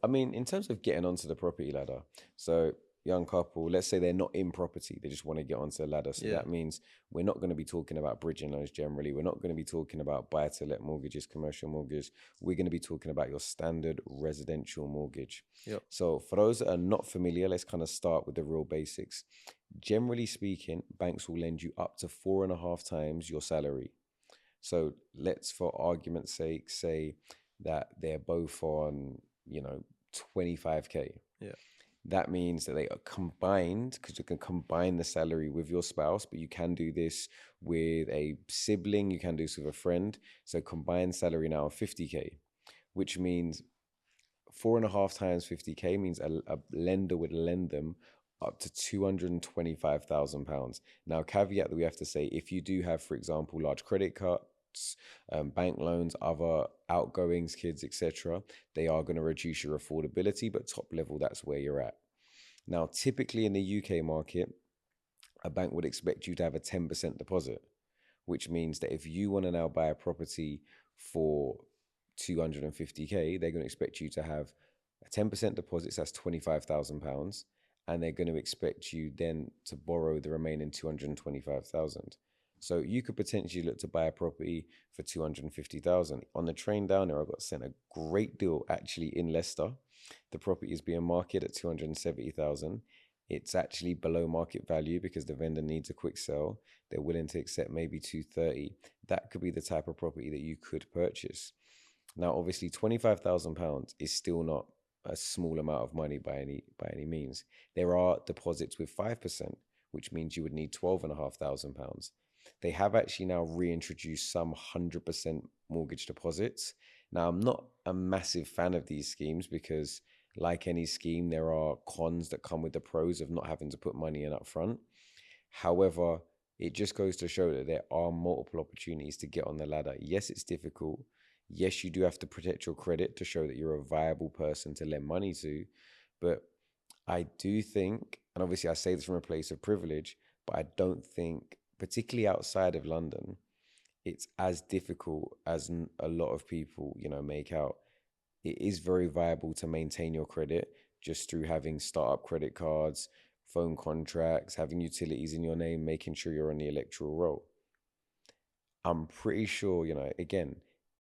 I mean, in terms of getting onto the property ladder, so young couple, let's say they're not in property, they just want to get onto the ladder. So Yeah. that means we're not going to be talking about bridging loans generally. We're not going to be talking about buy to let mortgages, commercial mortgage. We're going to be talking about your standard residential mortgage. Yep. So for those that are not familiar, let's kind of start with the real basics. Generally speaking, banks will lend you up to 4.5 times your salary. So let's, for argument's sake, say that they're both on, 25K. Yeah. That means that they are combined, because you can combine the salary with your spouse, but you can do this with a sibling, you can do this with a friend. So combined salary now of 50K, which means 4.5 times 50K means a lender would lend them up to £225,000. Now, caveat that we have to say, if you do have, for example, large credit cards, bank loans, other outgoings, kids, etc., they are going to reduce your affordability, but top level, that's where you're at. Now, typically in the UK market, a bank would expect you to have a 10% deposit, which means that if you want to now buy a property for 250K, they're going to expect you to have a 10% deposit, so that's £25,000, and they're going to expect you then to borrow the remaining 225,000. So you could potentially look to buy a property for 250,000. On the train down there, I got sent a great deal actually in Leicester. The property is being marketed at 270,000. It's actually below market value because the vendor needs a quick sell. They're willing to accept maybe 230. That could be the type of property that you could purchase. Now, obviously, £25,000 is still not a small amount of money by any means. There are deposits with 5%, which means you would need £12,500. They have actually now reintroduced some 100% mortgage deposits. Now, I'm not a massive fan of these schemes because, like any scheme, there are cons that come with the pros of not having to put money in up front. However, it just goes to show that there are multiple opportunities to get on the ladder. Yes, it's difficult. Yes, you do have to protect your credit to show that you're a viable person to lend money to. But I do think, and obviously I say this from a place of privilege, but I don't think, particularly outside of London, it's as difficult as a lot of people, make out. It is very viable to maintain your credit just through having startup credit cards, phone contracts, having utilities in your name, making sure you're on the electoral roll. I'm pretty sure, again,